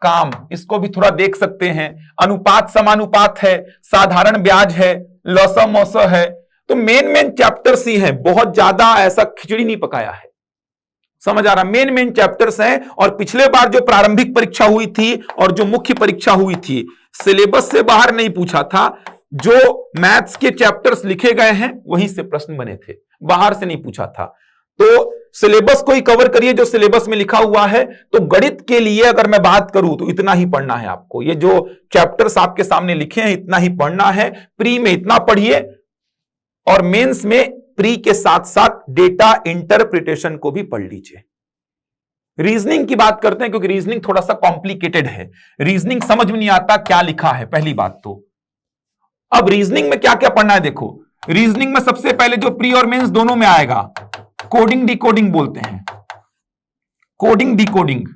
काम इसको भी थोड़ा देख सकते हैं। अनुपात समानुपात है, साधारण ब्याज है, लौसा मौसा है। तो मेन चैप्टर्स ही हैं, बहुत ज्यादा ऐसा खिचड़ी नहीं पकाया है, समझ आ रहा? मेन चैप्टर्स हैं। और पिछले बार जो प्रारंभिक परीक्षा हुई थी और जो मुख्य परीक्षा हुई थी, सिलेबस से बाहर नहीं पूछा था, जो मैथ्स के चैप्टर्स लिखे गए हैं वहीं से प्रश्न बने थे, बाहर से नहीं पूछा था। तो सिलेबस को ही कवर करिए जो सिलेबस में लिखा हुआ है। तो गणित के लिए अगर मैं बात करूं तो इतना ही पढ़ना है आपको, ये जो चैप्टर्स आपके सामने लिखे हैं इतना ही पढ़ना है। प्री में इतना पढ़िए और मेंस में प्री के साथ साथ डेटा इंटरप्रिटेशन को भी पढ़ लीजिए। रीजनिंग की बात करते हैं क्योंकि रीजनिंग थोड़ा सा कॉम्प्लिकेटेड है, रीजनिंग समझ में नहीं आता क्या लिखा है पहली बात तो। अब रीजनिंग में क्या क्या पढ़ना है देखो, रीजनिंग में सबसे पहले जो प्री और मेंस दोनों में आएगा, कोडिंग डिकोडिंग बोलते हैं, कोडिंग डिकोडिंग,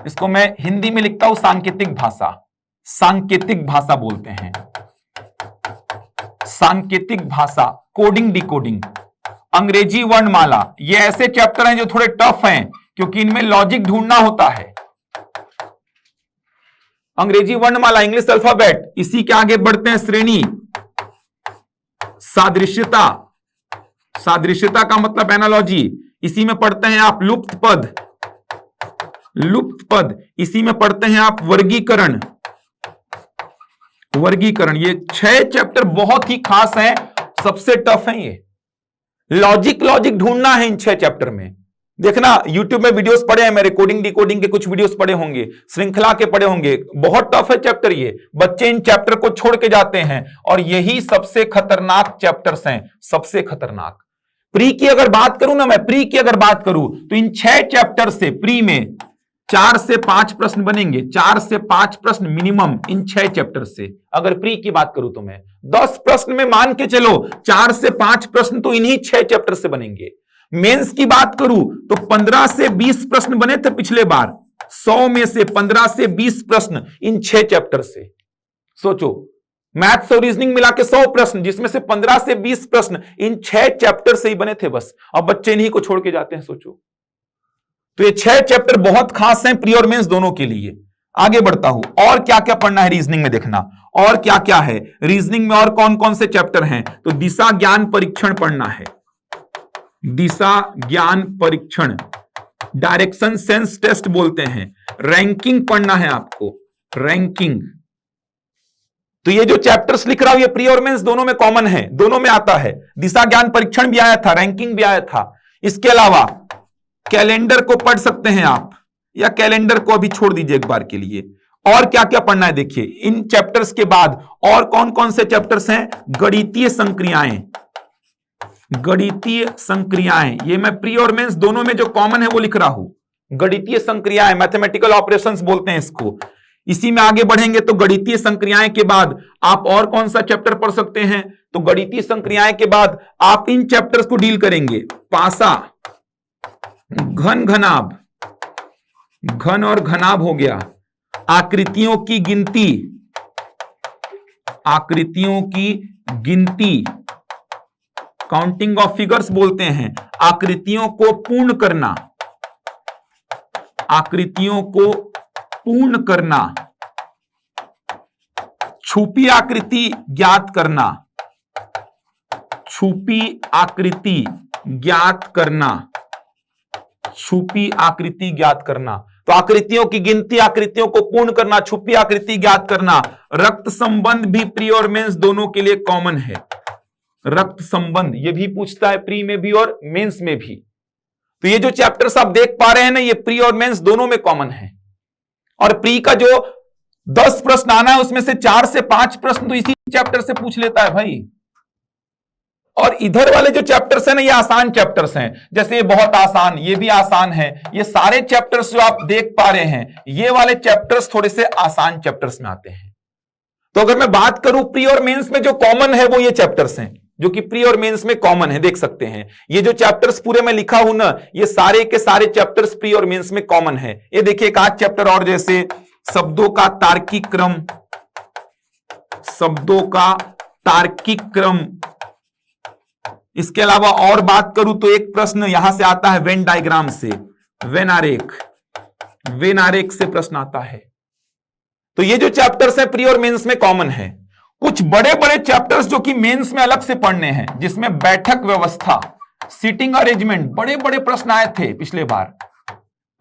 इसको मैं हिंदी में लिखता हूं सांकेतिक भाषा, सांकेतिक भाषा बोलते हैं, सांकेतिक भाषा, कोडिंग डिकोडिंग, अंग्रेजी वर्णमाला। ये ऐसे चैप्टर हैं जो थोड़े टफ हैं क्योंकि इनमें लॉजिक ढूंढना होता है। अंग्रेजी वर्णमाला, इंग्लिश अल्फाबेट, इसी के आगे बढ़ते हैं श्रेणी, सादृश्यता, सादृश्यता का मतलब एनालॉजी, इसी में पढ़ते हैं आप लुप्त पद, लुप्त पद, इसी में पढ़ते हैं आप वर्गीकरण, वर्गीकरण। ये 6 चैप्टर बहुत ही खास हैं, सबसे टफ हैं ये। लॉजिक ढूंढना है इन 6 चैप्टर में। देखना YouTube में वीडियोस पड़े हैं मेरे, कोडिंग डिकोडिंग के कुछ वीडियोस पड़े होंगे, श्रृंखला के पड़े होंगे, बहुत टफ है चैप्टर ये। बच्चे इन चैप्टर को छोड़ के जाते हैं और यही सबसे खतरनाक चैप्टर्स हैं, सबसे खतरनाक। प्री की अगर बात करूं ना मैं, प्री की अगर बात करूं तो इन 6 चैप्टर से प्री में 4 से 5 प्रश्न बनेंगे, 4 से 5 प्रश्न मिनिमम इन 6 चैप्टर से। अगर प्री की बात करूं तो मैं 10 प्रश्न में मान के चलो, 4 से 5 प्रश्न तो इन्हीं 6 चैप्टर से बनेंगे। मेंस की बात करूं तो 15 से 20 प्रश्न बने थे पिछले बार, 100 में से 15 से 20 प्रश्न इन 6 चैप्टर से। सोचो, मैथ्स और रीजनिंग मिला के 100 प्रश्न, जिसमें से 15 से 20 प्रश्न इन 6 चैप्टर से ही बने थे बस। अब बच्चे इन्हीं को छोड़ के जाते हैं, सोचो। तो ये 6 चैप्टर बहुत खास हैं प्री और मेंस दोनों के लिए। आगे बढ़ता हूं, और क्या क्या पढ़ना है रीजनिंग में, देखना और क्या क्या है रीजनिंग में, और कौन कौन से चैप्टर हैं। तो दिशा ज्ञान परीक्षण पढ़ना है, दिशा ज्ञान परीक्षण, डायरेक्शन सेंस टेस्ट बोलते हैं, रैंकिंग पढ़ना है आपको, रैंकिंग। तो ये जो चैप्टर्स लिख रहा हूं ये प्री और मेंस दोनों में कॉमन है, दोनों में आता है। दिशा ज्ञान परीक्षण भी आया था, रैंकिंग भी आया था। इसके अलावा कैलेंडर को पढ़ सकते हैं आप, या कैलेंडर को अभी छोड़ दीजिए एक बार के लिए। और क्या क्या पढ़ना है देखिए इन चैप्टर्स के बाद, और कौन कौन से चैप्टर्स हैं। गणितीय संक्रियाएं, गणितीय संक्रियाएं, ये मैं प्री और मेंस दोनों में जो कॉमन है वो लिख रहा हूं। गणितीय संक्रियाएं, मैथमेटिकल ऑपरेशंस बोलते हैं इसको। इसी में आगे बढ़ेंगे तो गणितीय संक्रियाएं के बाद आप और कौन सा चैप्टर पढ़ सकते हैं। तो गणितीय संक्रियाएं के बाद आप इन चैप्टर्स को डील करेंगे, पासा, घन घनाभ, घन और घनाभ हो गया, आकृतियों की गिनती, आकृतियों की गिनती, काउंटिंग ऑफ फिगर्स बोलते हैं, आकृतियों को पूर्ण करना, आकृतियों को पूर्ण करना, छुपी आकृति ज्ञात करना, छुपी आकृति ज्ञात करना, छुपी आकृति ज्ञात करना। तो आकृतियों की गिनती, आकृतियों को पूर्ण करना, छुपी आकृति ज्ञात करना। रक्त संबंध भी प्री और मेंस दोनों के लिए कॉमन है। रक्त संबंध ये भी पूछता है प्री में भी और मेंस में भी। तो ये जो चैप्टर्स आप देख पा रहे हैं ना, ये प्री और मेंस दोनों में कॉमन है। और प्री का जो 10 प्रश्न आना है उसमें से 4 से 5 प्रश्न तो इसी चैप्टर से पूछ लेता है भाई। और इधर वाले जो चैप्टर्स हैं ना, ये आसान चैप्टर्स हैं, जैसे ये बहुत आसान, ये भी आसान है। ये सारे चैप्टर्स जो आप देख पा रहे हैं, ये वाले चैप्टर्स थोड़े से आसान चैप्टर्स में आते हैं। तो अगर मैं बात करूं प्री और मेंस में जो कॉमन है वो ये चैप्टर्स हैं, जो कि प्री और मेंस में कॉमन है। देख सकते हैं ये जो चैप्टर्स पूरे में लिखा हूं ना, ये सारे के सारे चैप्टर्स प्री और मेंस में कॉमन है। ये देखिए एक आध चैप्टर और, जैसे शब्दों का तार्किक क्रम, शब्दों का तार्किक क्रम। इसके अलावा और बात करूं तो एक प्रश्न यहां से आता है वेन डायग्राम से, वेन आरेख, वेन आरेख से प्रश्न आता है। तो ये जो चैप्टर्स हैं प्री और मेंस में कॉमन है। कुछ बड़े बड़े चैप्टर्स जो कि मेंस में अलग से पढ़ने हैं, जिसमें बैठक व्यवस्था, सीटिंग अरेंजमेंट, बड़े बड़े प्रश्न आए थे पिछले बार।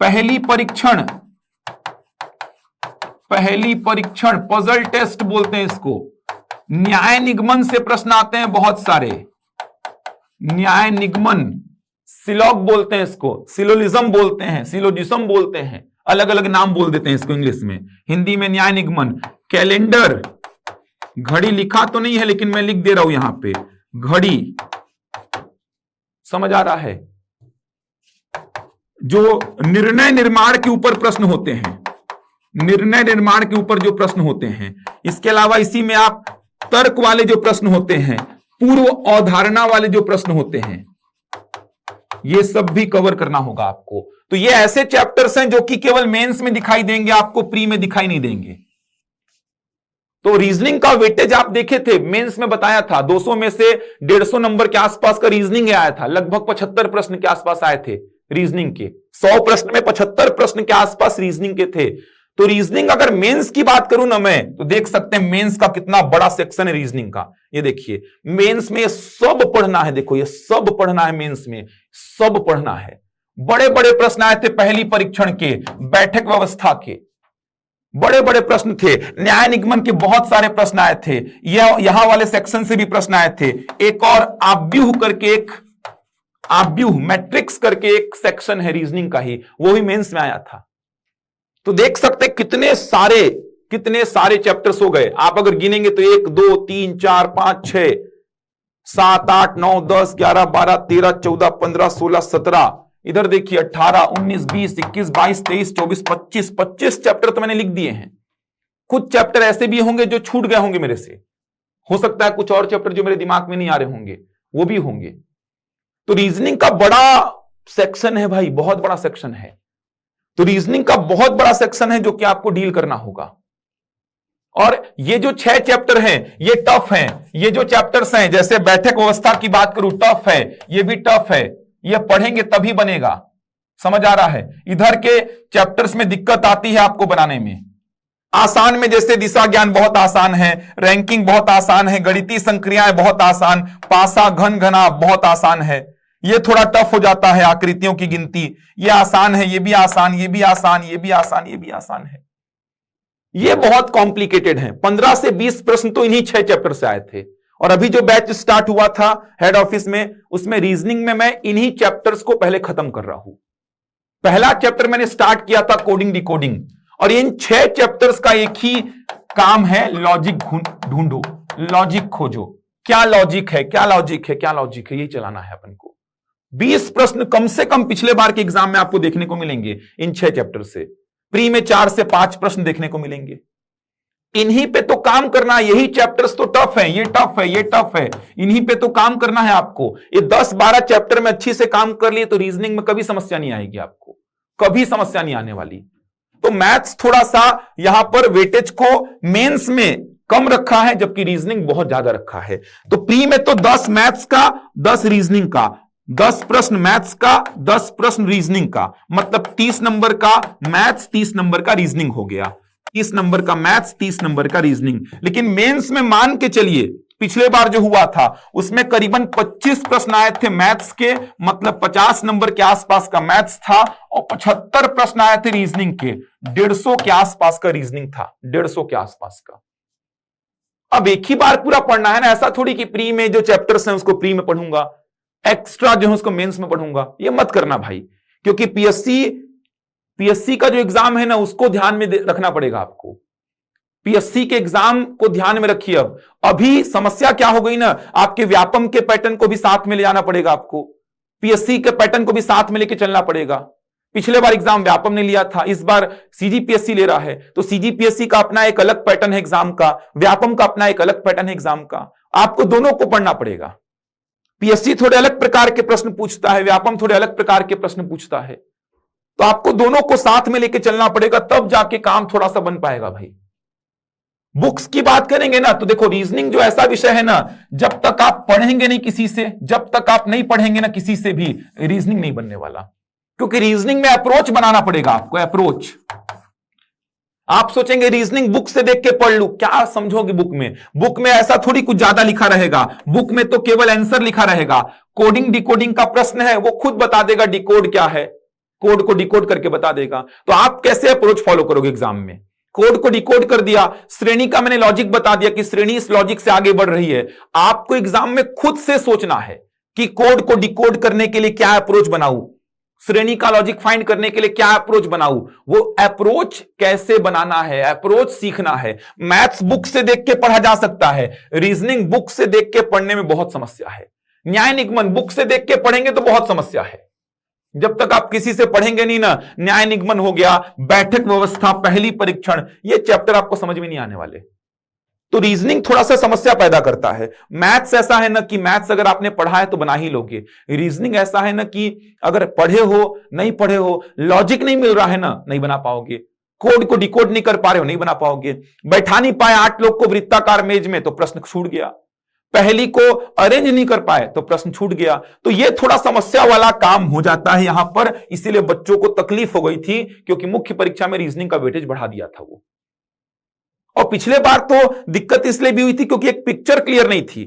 पहली परीक्षण, पहली परीक्षण, पजल टेस्ट बोलते हैं इसको। न्याय निगमन से प्रश्न आते हैं बहुत सारे, न्याय निगमन, सिलॉग बोलते हैं इसको, सिलोलिज्म बोलते हैं, सिलोजिज्म बोलते हैं, अलग अलग नाम बोल देते हैं इसको इंग्लिश में, हिंदी में न्याय निगमन। कैलेंडर, घड़ी लिखा तो नहीं है लेकिन मैं लिख दे रहा हूं यहां पे, घड़ी, समझ आ रहा है। जो निर्णय निर्माण के ऊपर प्रश्न होते हैं, निर्णय निर्माण के ऊपर जो प्रश्न होते हैं। इसके अलावा इसी में आप तर्क वाले जो प्रश्न होते हैं, पूर्व अवधारणा वाले जो प्रश्न होते हैं, ये सब भी कवर करना होगा आपको। तो ये ऐसे चैप्टर्स हैं जो कि केवल मेंस में दिखाई देंगे, आपको प्री में दिखाई नहीं देंगे। तो रीजनिंग का वेटेज आप देखे थे, मेंस में बताया था 200 में से 150 नंबर के आसपास का रीजनिंग आया था। लगभग 75 प्रश्न के आसपास आए थे रीजनिंग के। 100 प्रश्न में 75 प्रश्न के आसपास रीजनिंग के थे। तो रीजनिंग अगर मेंस की बात करूं ना मैं, तो देख सकते हैं मेंस का कितना बड़ा सेक्शन है रीजनिंग का। ये देखिए मेंस में ये सब पढ़ना है, देखो ये सब पढ़ना है, मेंस में सब पढ़ना है। बड़े बड़े प्रश्न आए थे पहली परीक्षण के, बैठक व्यवस्था के बड़े बड़े प्रश्न थे, न्याय निगमन के बहुत सारे प्रश्न आए थे, यहां वाले सेक्शन से भी प्रश्न आए थे। एक और आव्यूह करके, एक आव्यूह मैट्रिक्स करके एक सेक्शन है रीजनिंग का ही, वो भी मेंस में आया था। तो देख सकते हैं कितने सारे चैप्टर्स हो गए। आप अगर गिनेंगे तो 1 2 3 4 5 6 7 8 9 10 11 12 13 14 15 16 17, इधर देखिए 18 19 20 21 22 23 24 25 चैप्टर तो मैंने लिख दिए हैं। कुछ चैप्टर ऐसे भी होंगे जो छूट गए होंगे मेरे से, हो सकता है कुछ और चैप्टर जो मेरे दिमाग में नहीं आ रहे होंगे वो भी होंगे। तो रीजनिंग का बड़ा सेक्शन है भाई, बहुत बड़ा सेक्शन है। तो रीजनिंग का बहुत बड़ा सेक्शन है जो कि आपको डील करना होगा। और ये जो 6 चैप्टर हैं ये टफ हैं। ये जो चैप्टर्स हैं, जैसे बैठक व्यवस्था की बात करूं, टफ है, ये भी टफ है, ये पढ़ेंगे तभी बनेगा। समझ आ रहा है। इधर के चैप्टर्स में दिक्कत आती है आपको बनाने में। आसान में जैसे दिशा ज्ञान बहुत आसान है, रैंकिंग बहुत आसान है, गणितीय संक्रियाएं बहुत आसान, पासा घन घना बहुत आसान है। ये थोड़ा टफ हो जाता है, आकृतियों की गिनती, ये आसान है, ये भी आसान, ये भी आसान, ये भी आसान, ये भी आसान है। ये बहुत कॉम्प्लिकेटेड है। 15 से 20 प्रश्न तो इन्हीं 6 चैप्टर से आए थे। और अभी जो बैच स्टार्ट हुआ था हेड ऑफिस में, उसमें रीजनिंग में मैं इन्हीं चैप्टर्स को पहले खत्म कर रहा हूं। पहला चैप्टर मैंने स्टार्ट किया था कोडिंग डिकोडिंग, और इन 6 चैप्टर्स का एक ही काम है, लॉजिक ढूंढो, लॉजिक खोजो। क्या लॉजिक है, क्या लॉजिक है, क्या लॉजिक है, यही चलाना है अपन को। 20 प्रश्न कम से कम पिछले बार के एग्जाम में आपको देखने को मिलेंगे इन 6 चैप्टर से। प्री में 4 से 5 प्रश्न देखने को मिलेंगे। इन्हीं पे तो काम करना है। यही चैप्टर्स तो टफ है, ये टफ है, ये टफ है, इन्हीं पे तो काम करना है आपको। ये 10-12 चैप्टर में अच्छी से काम कर लिए तो रीजनिंग में कभी समस्या नहीं आएगी आपको, कभी समस्या नहीं आने वाली। तो मैथ्स थोड़ा सा यहां पर वेटेज को मेंस में कम रखा है, जबकि रीजनिंग बहुत ज्यादा रखा है। तो प्री में तो 10 मैथ्स का, 10 रीजनिंग का, 10 प्रश्न मैथ्स का, 10 प्रश्न रीजनिंग का, मतलब 30 नंबर का मैथ्स, 30 नंबर का रीजनिंग हो गया। 30 नंबर का मैथ्स, 30 नंबर का रीजनिंग। लेकिन मेंस में मान के चलिए पिछले बार जो हुआ था उसमें करीबन 25 प्रश्न आए थे मैथ्स के, मतलब 50 नंबर के आसपास का मैथ्स था, और 75 प्रश्न आए थे रीजनिंग के। 150 के आसपास का रीजनिंग था, 150 के आसपास का। अब एक ही बार पूरा पढ़ना है ना, ऐसा थोड़ी कि प्री में जो चैप्टर्स हैं उसको प्री में पढ़ूंगा, एक्स्ट्रा जो है उसको मेंस में पढ़ूंगा। ये मत करना भाई, क्योंकि पीएससी का जो एग्जाम है ना उसको ध्यान में रखना पड़ेगा आपको। पीएससी के एग्जाम को ध्यान में रखिए। अब अभी समस्या क्या हो गई ना, आपके व्यापम के पैटर्न को भी साथ में ले जाना पड़ेगा आपको, पीएससी के पैटर्न को भी साथ में लेके चलना पड़ेगा। पिछले बार एग्जाम व्यापम ने लिया था, इस बार सीजीपीएससी ले रहा है, तो सीजीपीएससी का अपना एक अलग पैटर्न है एग्जाम का, व्यापम का अपना एक अलग पैटर्न है एग्जाम का। आपको दोनों को पढ़ना पड़ेगा। पीएससी थोड़े अलग प्रकार के प्रश्न पूछता है, व्यापम थोड़े अलग प्रकार के प्रश्न पूछता है, तो आपको दोनों को साथ में लेके चलना पड़ेगा, तब जाके काम थोड़ा सा बन पाएगा भाई। बुक्स की बात करेंगे ना, तो देखो रीजनिंग जो ऐसा विषय है ना, जब तक आप पढ़ेंगे नहीं किसी से, जब तक आप नहीं पढ़ेंगे ना किसी से भी, रीजनिंग नहीं बनने वाला। क्योंकि रीजनिंग में अप्रोच बनाना पड़ेगा आपको, अप्रोच। आप सोचेंगे रीजनिंग बुक से देख के पढ़ लूं, क्या समझोगे बुक में? बुक में ऐसा थोड़ी कुछ ज्यादा लिखा रहेगा, बुक में तो केवल आंसर लिखा रहेगा। कोडिंग डिकोडिंग का प्रश्न है, वो खुद बता देगा डिकोड क्या है, कोड को डिकोड करके बता देगा। तो आप कैसे अप्रोच फॉलो करोगे एग्जाम में? कोड को डिकोड कर दिया, श्रेणी का मैंने लॉजिक बता दिया कि श्रेणी इस लॉजिक से आगे बढ़ रही है। आपको एग्जाम में खुद से सोचना है कि कोड को डिकोड करने के लिए क्या अप्रोच बनाऊं, श्रेणी का लॉजिक फाइंड करने के लिए क्या अप्रोच बनाऊं। वो अप्रोच कैसे बनाना है, अप्रोच सीखना है। मैथ्स बुक से देख के पढ़ा जा सकता है, रीजनिंग बुक से देख के पढ़ने में बहुत समस्या है। न्याय निगमन बुक से देख के पढ़ेंगे तो बहुत समस्या है। जब तक आप किसी से पढ़ेंगे नहीं ना, न्याय निगमन हो गया, बैठक व्यवस्था, पहली परीक्षण, ये चैप्टर आपको समझ में नहीं आने वाले। तो रीजनिंग थोड़ा सा समस्या पैदा करता है। मैथ्स ऐसा है ना कि मैथ्स अगर आपने पढ़ा है तो बना ही लोगे। रीजनिंग ऐसा है ना कि अगर पढ़े हो, नहीं पढ़े हो, लॉजिक नहीं मिल रहा है ना, नहीं बना पाओगे। कोड को डिकोड नहीं कर पा रहे हो, नहीं बना पाओगे। बैठा नहीं पाए 8 लोग को वृत्ताकार मेज में, तो प्रश्न छूट गया। पहली को अरेंज नहीं कर पाए तो प्रश्न छूट गया। तो यह थोड़ा समस्या वाला काम हो जाता है यहां पर, इसीलिए बच्चों को तकलीफ हो गई थी, क्योंकि मुख्य परीक्षा में रीजनिंग का वेटेज बढ़ा दिया था वो। और पिछले बार तो दिक्कत इसलिए भी हुई थी क्योंकि एक पिक्चर क्लियर नहीं थी।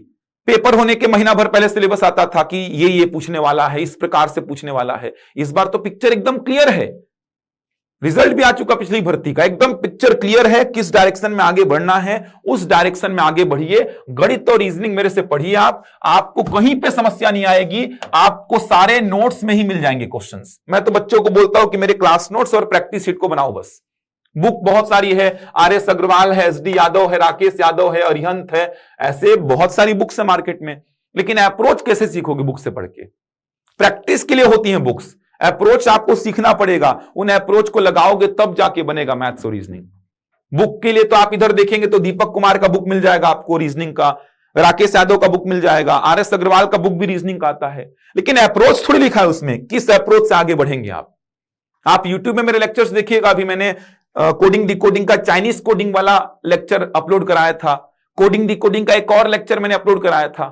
पेपर होने के महीना भर पहले सिलेबस आता था कि ये पूछने वाला है, इस प्रकार से पूछने वाला है। इस बार तो पिक्चर एकदम क्लियर है, रिजल्ट भी आ चुका पिछली भर्ती का, एकदम पिक्चर क्लियर है किस डायरेक्शन में आगे बढ़ना है, उस डायरेक्शन में आगे बढ़िए। गणित और रीजनिंग मेरे से पढ़िए आप, आपको कहीं पे समस्या नहीं आएगी, आपको सारे नोट्स में ही मिल जाएंगे क्वेश्चंस। मैं तो बच्चों को बोलता हूं कि मेरे क्लास नोट्स और प्रैक्टिस शीट को बनाओ बस। बुक बहुत सारी है, आर.एस. अग्रवाल है, एस.डी. यादव है, राकेश यादव है, अरिहंत है, ऐसे बहुत सारी बुक्स है मार्केट में। लेकिन अप्रोच कैसे सीखोगे बुक से पढ़ के? प्रैक्टिस के लिए होती है बुक्स, अप्रोच आपको सीखना पड़ेगा। उन अप्रोच को लगाओगे तब जाके बनेगा मैथ्स और रीजनिंग। बुक के लिए तो आप इधर देखेंगे तो दीपक कुमार का बुक मिल जाएगा आपको रीजनिंग का, राकेश यादव का बुक मिल जाएगा, आर.एस. अग्रवाल का बुक भी रीजनिंग का आता है। लेकिन अप्रोच थोड़ी लिखा है उसमें, किस अप्रोच से आगे बढ़ेंगे आप यूट्यूब में मेरे लेक्चर्स देखिएगा। अभी मैंने कोडिंग डिकोडिंग का चाइनीज कोडिंग वाला लेक्चर अपलोड कराया था, कोडिंग डिकोडिंग का एक और लेक्चर मैंने अपलोड कराया था।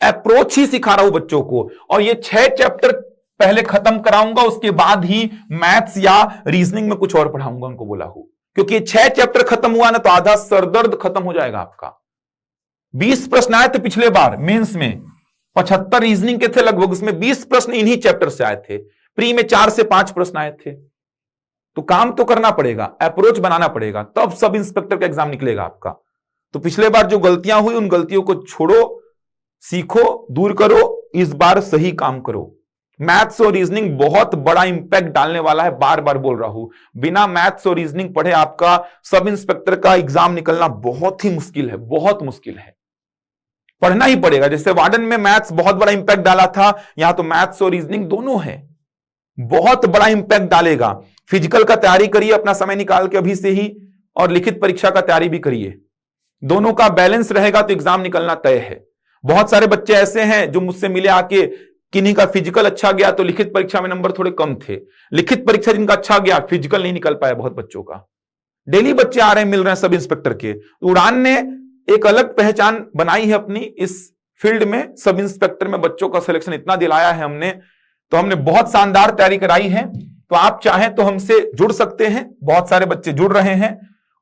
अप्रोच ही सिखा रहा हूं बच्चों को, और ये 6 चैप्टर पहले खत्म कराऊंगा, उसके बाद ही मैथ्स या रीजनिंग में कुछ और पढ़ाऊंगा उनको बोला हूं। क्योंकि 6 चैप्टर खत्म हुआ ना तो आधा सरदर्द खत्म हो जाएगा आपका। 20 प्रश्न आए थे पिछले बार मेंस में, 75 रीजनिंग के थे लगभग, उसमें 20 प्रश्न इन्हीं चैप्टर से आए थे। प्री में 4 से 5 प्रश्न आए थे। तो काम तो करना पड़ेगा, अप्रोच बनाना पड़ेगा, तब सब इंस्पेक्टर का एग्जाम निकलेगा आपका। तो पिछले बार जो गलतियां हुई उन गलतियों को छोड़ो, सीखो, दूर करो, इस बार सही काम करो। मैथ्स और रीजनिंग बहुत बड़ा इंपैक्ट डालने वाला है, बार बार बोल रहा हूं। बिना मैथ्स और रीजनिंग पढ़े आपका सब इंस्पेक्टर का एग्जाम निकलना बहुत ही मुश्किल है, बहुत मुश्किल है। पढ़ना ही पड़ेगा। जैसे वार्डन में मैथ्स बहुत बड़ा इंपैक्ट डाला था, यहां तो मैथ्स और रीजनिंग दोनों है, बहुत बड़ा इंपैक्ट डालेगा। फिजिकल का तैयारी करिए अपना समय निकाल के अभी से ही, और लिखित परीक्षा का तैयारी भी करिए। दोनों का बैलेंस रहेगा तो एग्जाम निकलना तय है। बहुत सारे बच्चे ऐसे हैं जो मुझसे मिले आके, किन्हीं का फिजिकल अच्छा गया तो लिखित परीक्षा में नंबर थोड़े कम थे, लिखित परीक्षा जिनका अच्छा गया फिजिकल नहीं निकल पाया बहुत बच्चों का। डेली बच्चे आ रहे हैं, मिल रहे हैं सब इंस्पेक्टर के। उड़ान ने एक अलग पहचान बनाई है अपनी इस फील्ड में। सब इंस्पेक्टर में बच्चों का सिलेक्शन इतना दिलाया है हमने, तो हमने बहुत शानदार तैयारी कराई है। तो आप चाहें तो हमसे जुड़ सकते हैं, बहुत सारे बच्चे जुड़ रहे हैं।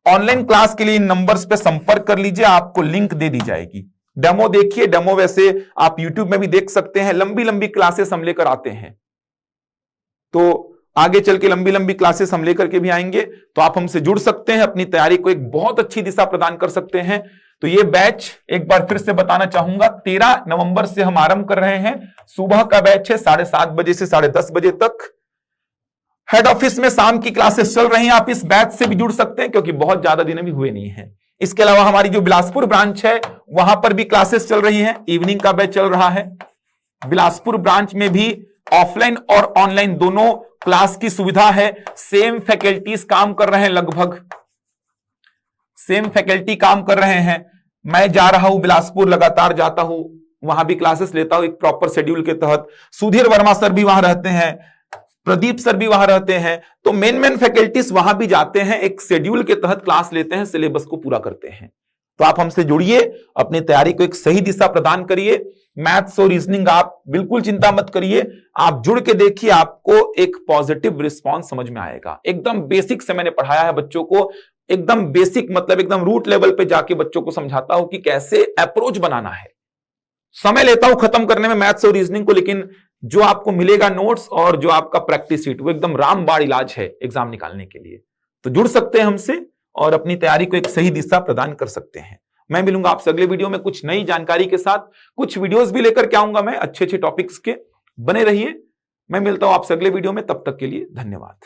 ऑनलाइन क्लास के लिए इन नंबर्स पे संपर्क कर लीजिए, आपको लिंक दे दी जाएगी। डेमो देखिए, डेमो वैसे आप यूट्यूब में भी देख सकते हैं, लंबी लंबी क्लासेस हम लेकर आते हैं। तो आगे चल के लंबी लंबी क्लासेस हम लेकर के भी आएंगे, तो आप हमसे जुड़ सकते हैं, अपनी तैयारी को एक बहुत अच्छी दिशा प्रदान कर सकते हैं। तो ये बैच एक बार फिर से बताना चाहूंगा, 13 नवंबर से हम आरंभ कर रहे हैं। सुबह का बैच है 7:30 बजे से 10:30 बजे तक। हेड ऑफिस में शाम की क्लासेस चल रही हैं, आप इस बैच से भी जुड़ सकते हैं क्योंकि बहुत ज्यादा दिन अभी हुए नहीं है। इसके अलावा हमारी जो बिलासपुर ब्रांच है वहां पर भी क्लासेस चल रही है, इवनिंग का बैच चल रहा है। बिलासपुर ब्रांच में भी ऑफलाइन और ऑनलाइन दोनों क्लास की सुविधा है। सेम फैकल्टीज काम कर रहे हैं, लगभग सेम फैकल्टी काम कर रहे हैं। मैं जा रहा हूं बिलासपुर, लगातार जाता हूं, वहां भी क्लासेस लेता हूं एक प्रॉपर शेड्यूल के तहत। सुधीर वर्मा सर भी वहां रहते हैं, प्रदीप सर भी वहां रहते हैं। तो मेन फैकल्टीज वहां भी जाते हैं, एक शेड्यूल के तहत क्लास लेते हैं, सिलेबस को पूरा करते हैं। तो आप हमसे जुड़िए, अपनी तैयारी को एक सही दिशा प्रदान करिए। मैथ्स और रीजनिंग आप बिल्कुल चिंता मत करिए, आप जुड़ के देखिए, आपको एक पॉजिटिव रिस्पॉन्स समझ में आएगा। एकदम बेसिक से मैंने पढ़ाया है बच्चों को, एकदम बेसिक मतलब एकदम रूट लेवल पे जाके बच्चों को समझाता हूं कि कैसे अप्रोच बनाना है। समय लेता हूं खत्म करने में मैथ्स और रीजनिंग को, लेकिन जो आपको मिलेगा नोट्स और जो आपका प्रैक्टिस शीट, वो एकदम रामबाण इलाज है एग्जाम निकालने के लिए। तो जुड़ सकते हैं हमसे और अपनी तैयारी को एक सही दिशा प्रदान कर सकते हैं। मैं मिलूंगा आपसे अगले वीडियो में कुछ नई जानकारी के साथ, कुछ वीडियोस भी लेकर के आऊंगा मैं अच्छे अच्छे टॉपिक्स के। बने रहिए, मैं मिलता हूं आपसे अगले वीडियो में, तब तक के लिए धन्यवाद।